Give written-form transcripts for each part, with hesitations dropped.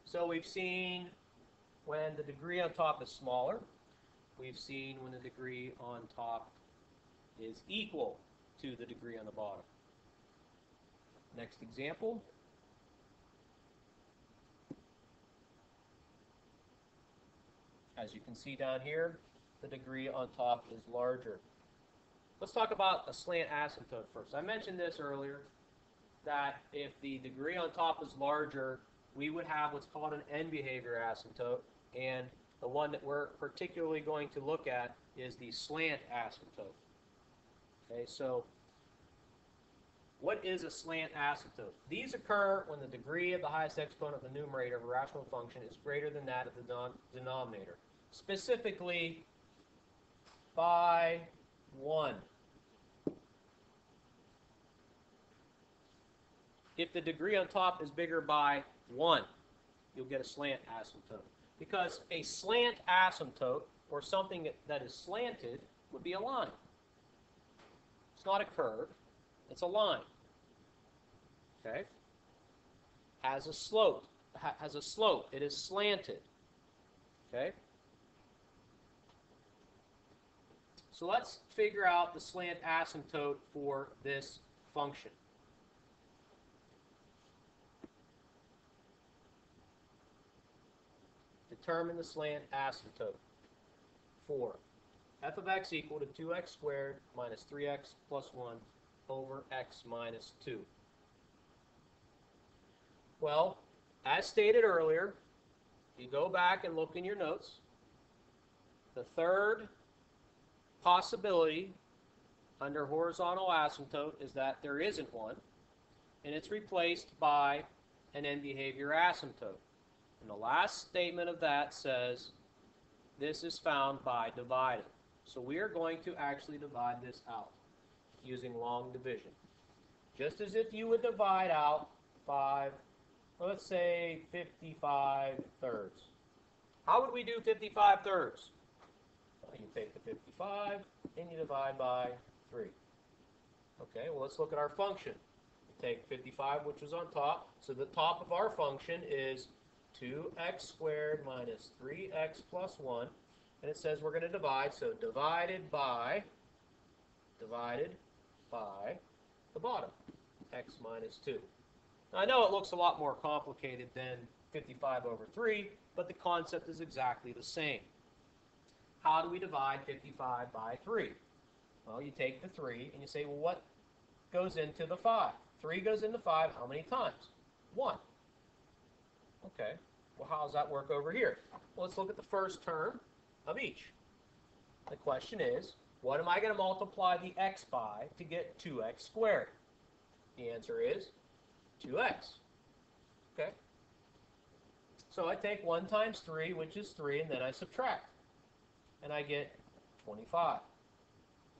So we've seen when the degree on top is smaller. We've seen when the degree on top is equal to the degree on the bottom. Next example. As you can see down here, the degree on top is larger. Let's talk about a slant asymptote first. I mentioned this earlier, that if the degree on top is larger, we would have what's called an end behavior asymptote, and the one that we're particularly going to look at is the slant asymptote. Okay, so what is a slant asymptote? These occur when the degree of the highest exponent of the numerator of a rational function is greater than that of the denominator, specifically by 1. If the degree on top is bigger by 1, you'll get a slant asymptote. Because a slant asymptote, or something that is slanted, would be a line. It's not a curve, it's a line. Okay? Has a slope. It is slanted. Okay? So let's figure out the slant asymptote for this function. Determine the slant asymptote for f of x equal to 2x squared minus 3x plus 1 over x minus 2. Well, as stated earlier, you go back and look in your notes. The third possibility under horizontal asymptote is that there isn't one, and it's replaced by an end behavior asymptote. And the last statement of that says this is found by dividing. So we are going to actually divide this out using long division. Just as if you would divide out 5, let's say 55 thirds. How would we do 55 thirds? Well, you take the 55 and you divide by 3. Okay, well, let's look at our function. We take 55, which is on top. So the top of our function is 2x squared minus 3x plus 1. And it says we're going to divide, so divided by the bottom, x minus 2. Now, I know it looks a lot more complicated than 55 over 3, but the concept is exactly the same. How do we divide 55 by 3? Well, you take the 3 and you say, well, what goes into the 5? 3 goes into 5 how many times? 1. Okay, well, how does that work over here? Well, let's look at the first term of each. The question is, what am I going to multiply the x by to get 2x squared? The answer is 2x. Okay? So I take 1 times 3, which is 3, and then I subtract. And I get 25.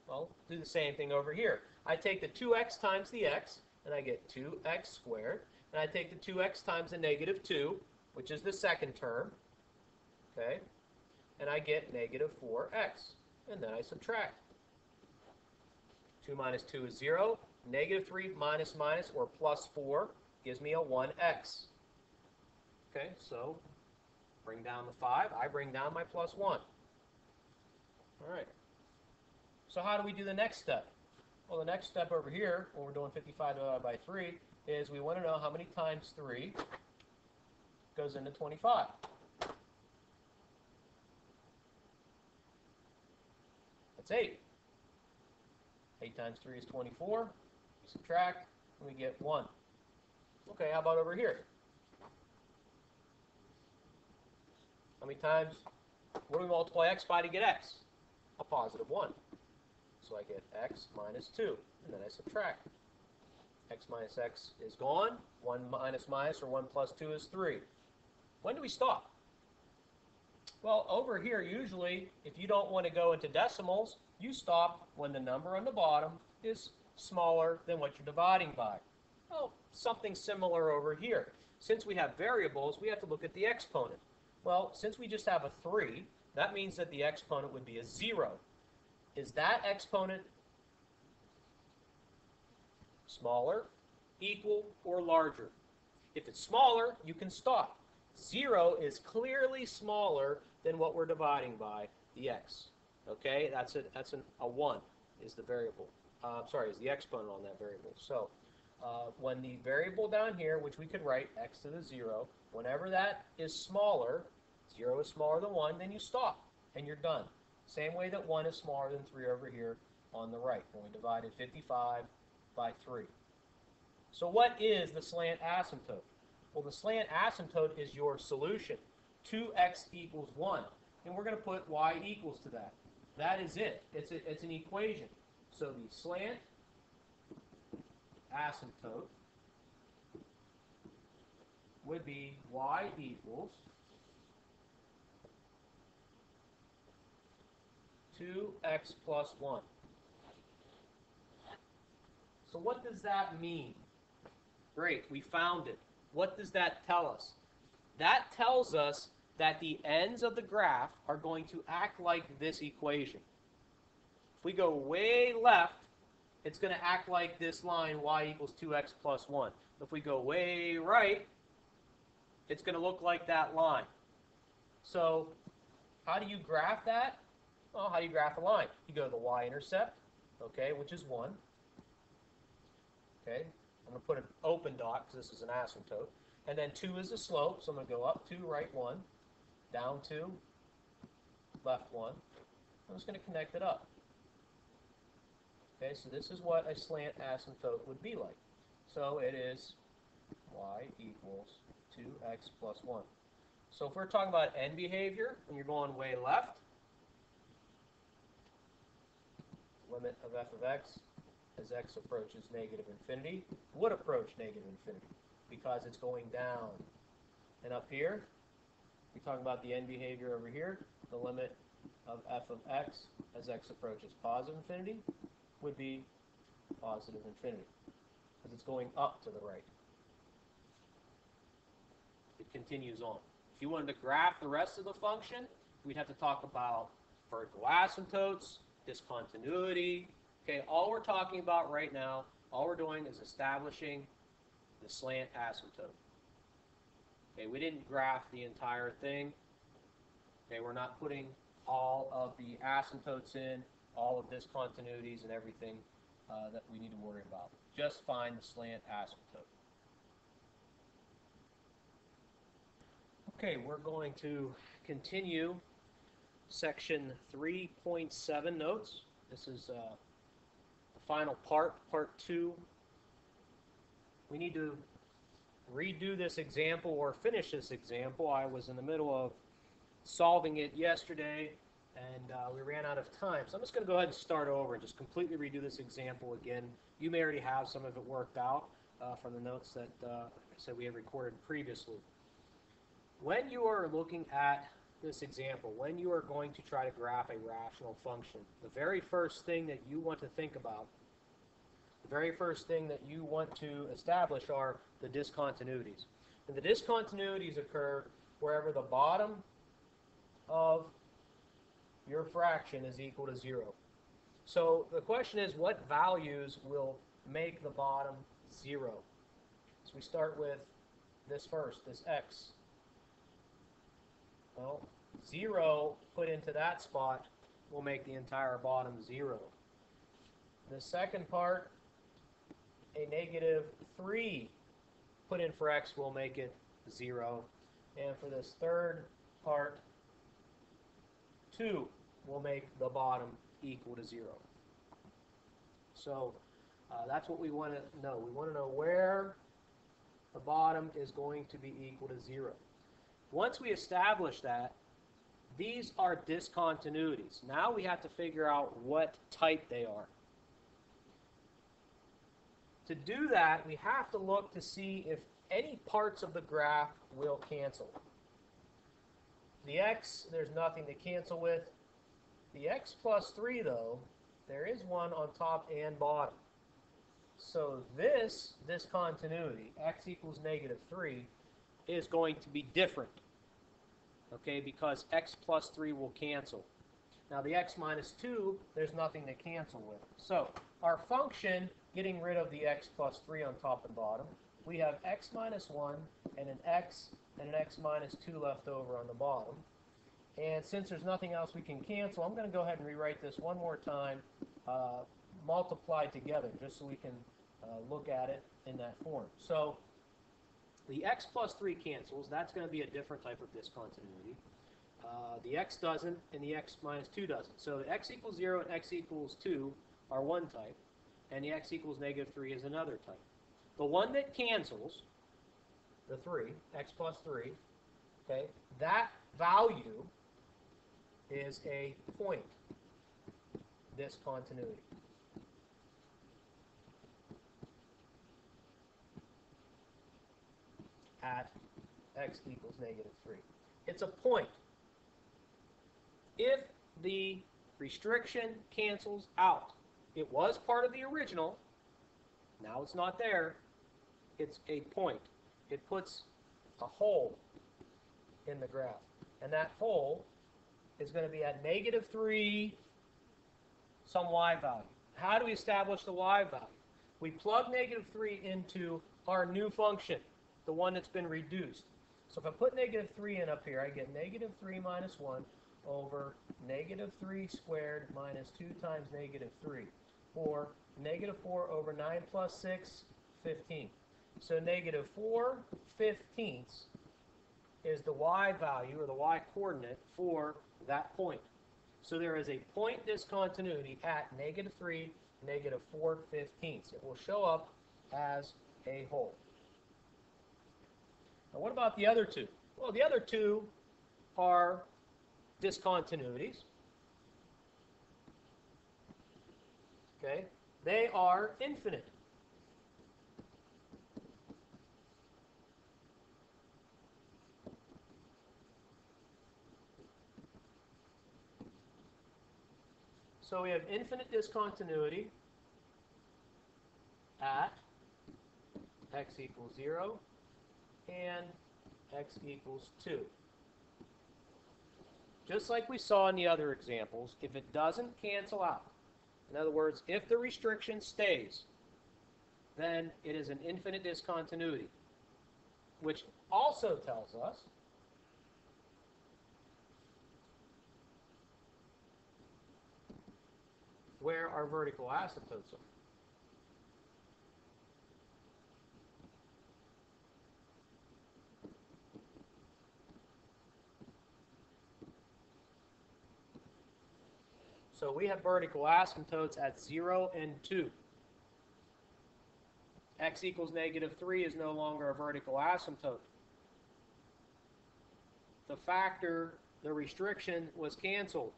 Well, do the same thing over here. I take the 2x times the x, and I get 2x squared. And I take the 2x times the negative 2, which is the second term. Okay? And I get negative 4x. And then I subtract. 2 minus 2 is 0. Negative 3 minus minus, or plus 4, gives me a 1x. Okay, so bring down the 5. I bring down my plus 1. All right. So how do we do the next step? Well, the next step over here, when we're doing 55 divided by 3, is we want to know how many times 3 goes into 25. That's 8. 8 times 3 is 24. We subtract, and we get 1. Okay, how about over here? How many times? What do we multiply x by to get x? A positive 1. So I get x minus 2, and then I subtract. X minus x is gone. 1 minus minus, or 1 plus 2 is 3. When do we stop? Well, over here, usually, if you don't want to go into decimals, you stop when the number on the bottom is smaller than what you're dividing by. Well, something similar over here. Since we have variables, we have to look at the exponent. Well, since we just have a 3, that means that the exponent would be a 0. Is that exponent smaller, equal, or larger? If it's smaller, you can stop. 0 is clearly smaller than what we're dividing by, the x. Okay, that's a 1 is the variable. Sorry, is the exponent on that variable. So when the variable down here, which we could write x to the 0, whenever that is smaller, 0 is smaller than 1, then you stop and you're done. Same way that 1 is smaller than 3 over here on the right when we divided 55 by 3. So what is the slant asymptote? Well, the slant asymptote is your solution. 2x equals 1. And we're going to put y equals to that. That is it. It's an equation. So the slant asymptote would be y equals 2x plus 1. So what does that mean? Great, we found it. What does that tell us? That tells us that the ends of the graph are going to act like this equation. If we go way left, it's going to act like this line, y equals 2x plus 1. If we go way right, it's going to look like that line. So how do you graph that? Well, how do you graph a line? You go to the y-intercept, okay, which is 1. Okay, I'm going to put an open dot because this is an asymptote. And then 2 is the slope, so I'm going to go up 2, right 1, down 2, left 1. I'm just going to connect it up. Okay, so this is what a slant asymptote would be like. So it is y equals 2x plus 1. So if we're talking about end behavior, and you're going way left, limit of f of x as x approaches negative infinity would approach negative infinity because it's going down. And up here, we're talking about the end behavior over here, the limit of f of x as x approaches positive infinity would be positive infinity because it's going up to the right. It continues on. If you wanted to graph the rest of the function, we'd have to talk about vertical asymptotes, discontinuity. Okay, all we're talking about right now, all we're doing is establishing the slant asymptote. Okay, we didn't graph the entire thing. Okay, we're not putting all of the asymptotes in, all of discontinuities and everything that we need to worry about. Just find the slant asymptote. Okay, we're going to continue section 3.7 notes. This is the final part, part 2. We need to redo this example or finish this example. I was in the middle of solving it yesterday and we ran out of time. So I'm just going to go ahead and start over and just completely redo this example again. You may already have some of it worked out from the notes that I said we had recorded previously. When you are looking at this example, when you are going to try to graph a rational function, the very first thing that you want to think about, the very first thing that you want to establish are the discontinuities. And the discontinuities occur wherever the bottom of your fraction is equal to 0. So the question is, what values will make the bottom 0? So we start with this first, this x. Well, 0 put into that spot will make the entire bottom 0. The second part, a negative 3 put in for x will make it 0. And for this third part, 2 will make the bottom equal to 0. So that's what we want to know. We want to know where the bottom is going to be equal to 0. Once we establish that, these are discontinuities. Now we have to figure out what type they are. To do that, we have to look to see if any parts of the graph will cancel. The x, there's nothing to cancel with. The x plus 3, though, there is one on top and bottom. So this discontinuity, x equals negative 3, is going to be different, okay, because x plus 3 will cancel. Now the x minus 2, there's nothing to cancel with. So our function, getting rid of the x plus 3 on top and bottom, we have x minus 1 and an x and an x minus 2 left over on the bottom. And since there's nothing else we can cancel, I'm going to go ahead and rewrite this one more time, multiplied together, just so we can look at it in that form. So the x plus 3 cancels. That's going to be a different type of discontinuity. The x doesn't, and the x minus 2 doesn't. So the x equals 0 and x equals 2 are one type, and the x equals negative 3 is another type. The one that cancels, the 3, x plus 3, okay, that value is a point discontinuity. At x equals negative 3. It's a point. If the restriction cancels out, it was part of the original, now it's not there, it's a point. It puts a hole in the graph. And that hole is going to be at negative 3, some y value. How do we establish the y value? We plug negative 3 into our new function, the one that's been reduced. So if I put negative 3 in up here, I get negative 3 minus 1 over negative 3 squared minus 2 times negative 3, or negative 4 over 9 plus 6, 15. So negative 4/15 is the y value, or the y coordinate, for that point. So there is a point discontinuity at negative 3, negative 4/15. It will show up as a hole. Now what about the other two? Well, the other two are discontinuities. Okay? They are infinite. So we have infinite discontinuity at x equals 0 and x equals 2. Just like we saw in the other examples, if it doesn't cancel out, in other words, if the restriction stays, then it is an infinite discontinuity, which also tells us where our vertical asymptotes are. So we have vertical asymptotes at 0 and 2. X equals negative 3 is no longer a vertical asymptote. The factor, the restriction, was canceled.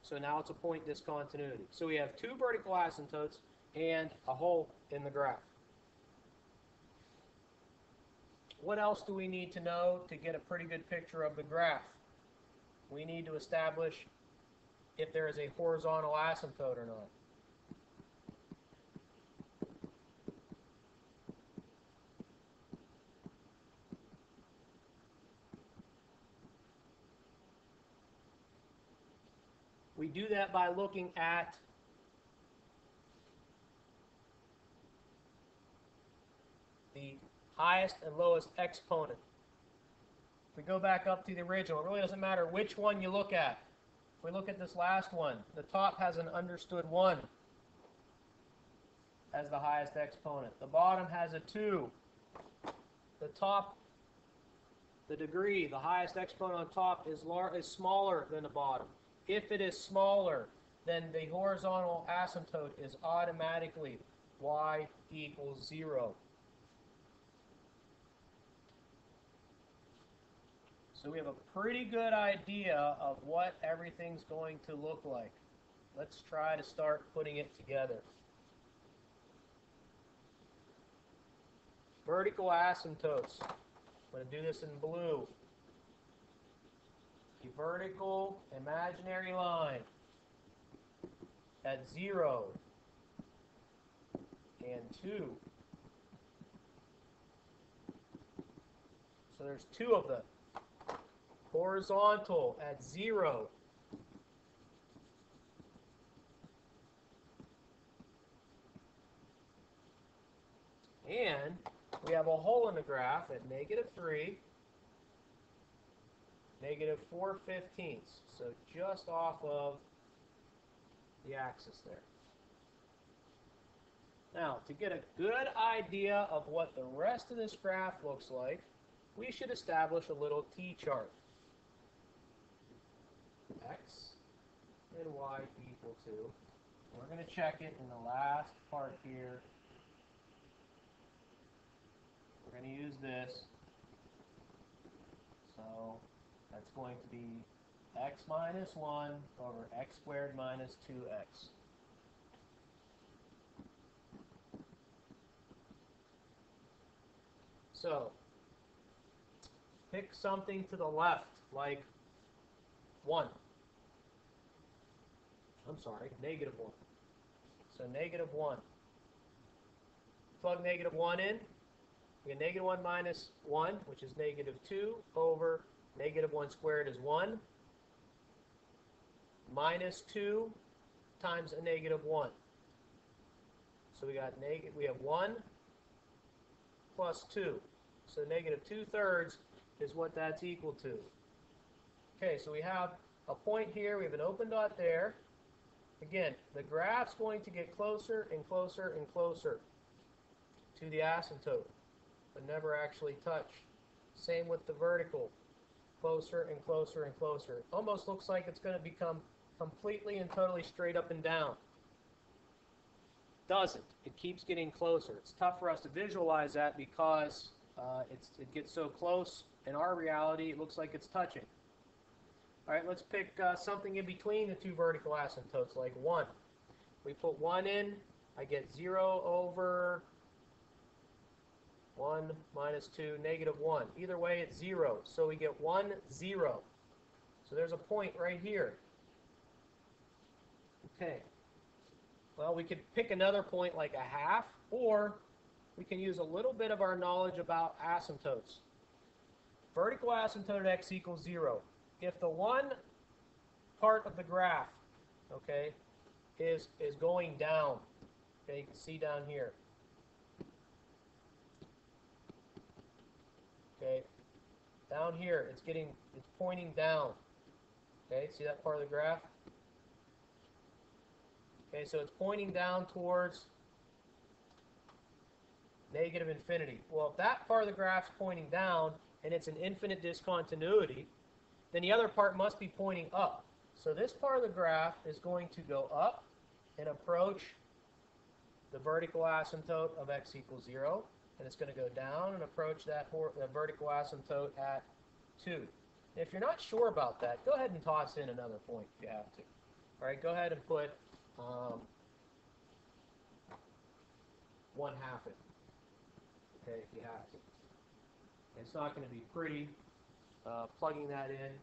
So now it's a point discontinuity. So we have two vertical asymptotes and a hole in the graph. What else do we need to know to get a pretty good picture of the graph? We need to establish if there is a horizontal asymptote or not. We do that by looking at the highest and lowest exponent. If we go back up to the original, it really doesn't matter which one you look at. If we look at this last one, the top has an understood 1 as the highest exponent. The bottom has a 2. The top, the degree, the highest exponent on top is smaller than the bottom. If it is smaller, then the horizontal asymptote is automatically y equals 0. So we have a pretty good idea of what everything's going to look like. Let's try to start putting it together. Vertical asymptotes. I'm going to do this in blue. The vertical imaginary line at 0 and 2. So there's two of them. Horizontal at 0 and we have a hole in the graph at -3, -4/15. So just off of the axis there. Now, to get a good idea of what the rest of this graph looks like, we should establish a little t-chart. X and y equal to, we're going to check it in the last part here. We're going to use this. So that's going to be x minus 1 over x squared minus 2x. So pick something to the left, like 1. I'm sorry, -1. So -1. Plug -1 in. We get -1 minus 1, which is -2, over -1 squared is 1, minus 2 times a -1. So we have 1 plus 2. So -2/3 is what that's equal to. Okay, so we have a point here, we have an open dot there. Again, the graph's going to get closer and closer and closer to the asymptote, but never actually touch. Same with the vertical, closer and closer and closer. It almost looks like it's going to become completely and totally straight up and down. Doesn't. It keeps getting closer. It's tough for us to visualize that because it gets so close. In our reality, it looks like it's touching. All right, let's pick something in between the two vertical asymptotes, like 1. We put 1 in, I get 0 over 1 minus 2, -1. Either way, it's 0. So we get 1, 0. So there's a point right here. Okay. Well, we could pick another point like a half, or we can use a little bit of our knowledge about asymptotes. Vertical asymptote at x equals 0. If the one part of the graph, okay, is going down, okay, you can see down here. Okay, down here, it's pointing down. Okay, see that part of the graph? Okay, so it's pointing down towards -infinity. Well, if that part of the graph's pointing down and it's an infinite discontinuity, then the other part must be pointing up. So this part of the graph is going to go up and approach the vertical asymptote of x equals 0, and it's going to go down and approach that vertical asymptote at 2. If you're not sure about that, go ahead and toss in another point if you have to. All right, go ahead and put 1/2 it, okay, if you have to. It's not going to be pretty plugging that in.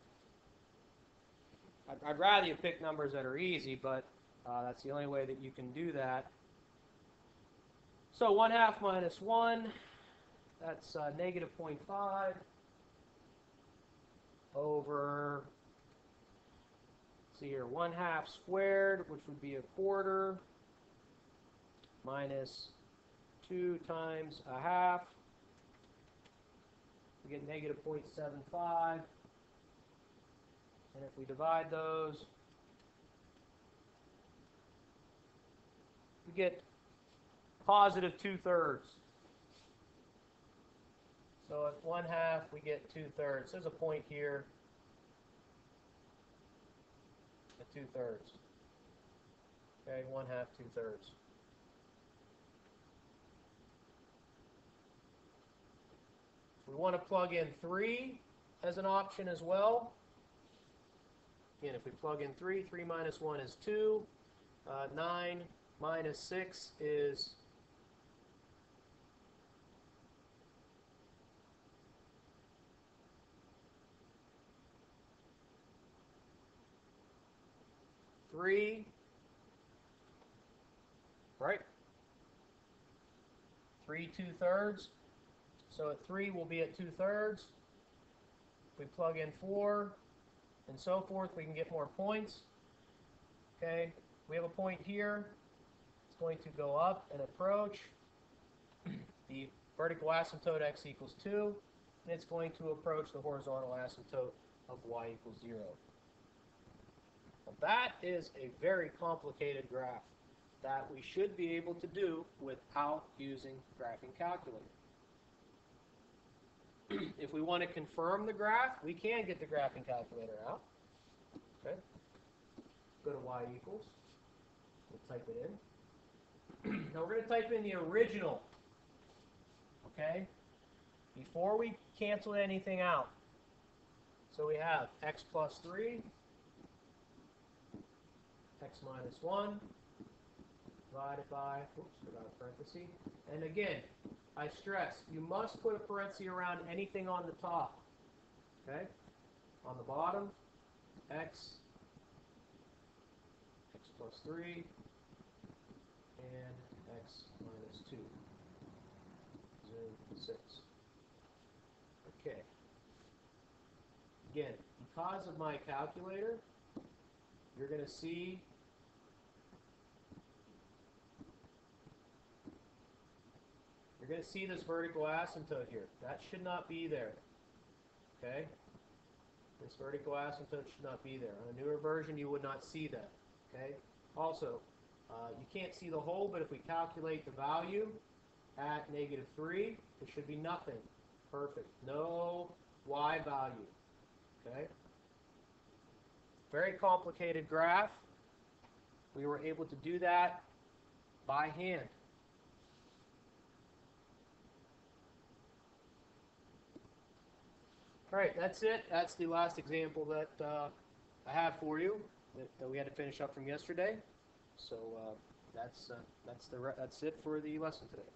I'd rather you pick numbers that are easy, but that's the only way that you can do that. So 1/2 minus 1, that's -0.5 over, see here, 1/2 squared, which would be 1/4, minus 2 times 1/2. We get -0.75. And if we divide those, we get positive 2/3. So at 1/2, we get 2/3. There's a point here at 2/3. Okay, 1/2, 2/3. We want to plug in 3 as an option as well. Again, if we plug in 3, 3 minus 1 is 2. 9 minus 6 is 3, right? 3 2/3. So at 3, we'll be at 2/3. If we plug in 4, and so forth, we can get more points. Okay, we have a point here. It's going to go up and approach the vertical asymptote x equals 2, and it's going to approach the horizontal asymptote of y equals 0. Well, that is a very complicated graph that we should be able to do without using graphing calculator. If we want to confirm the graph, we can get the graphing calculator out. Okay. Go to y equals. We'll type it in. Now we're going to type in the original. Okay? Before we cancel anything out. So we have x plus 3, x minus 1, divided by, oops, forgot a parenthesis. And again, I stress, you must put a parenthesis around anything on the top. Okay? On the bottom, x plus 3, and x minus 2. Zoom 6. Okay. Again, because of my calculator, you're going to see this vertical asymptote here. That should not be there. Okay? This vertical asymptote should not be there. On a newer version, you would not see that. Okay? Also, you can't see the whole, but if we calculate the value at -3, it should be nothing. Perfect. No y value. Okay? Very complicated graph. We were able to do that by hand. All right, that's it. That's the last example that I have for you that we had to finish up from yesterday. So that's it for the lesson today.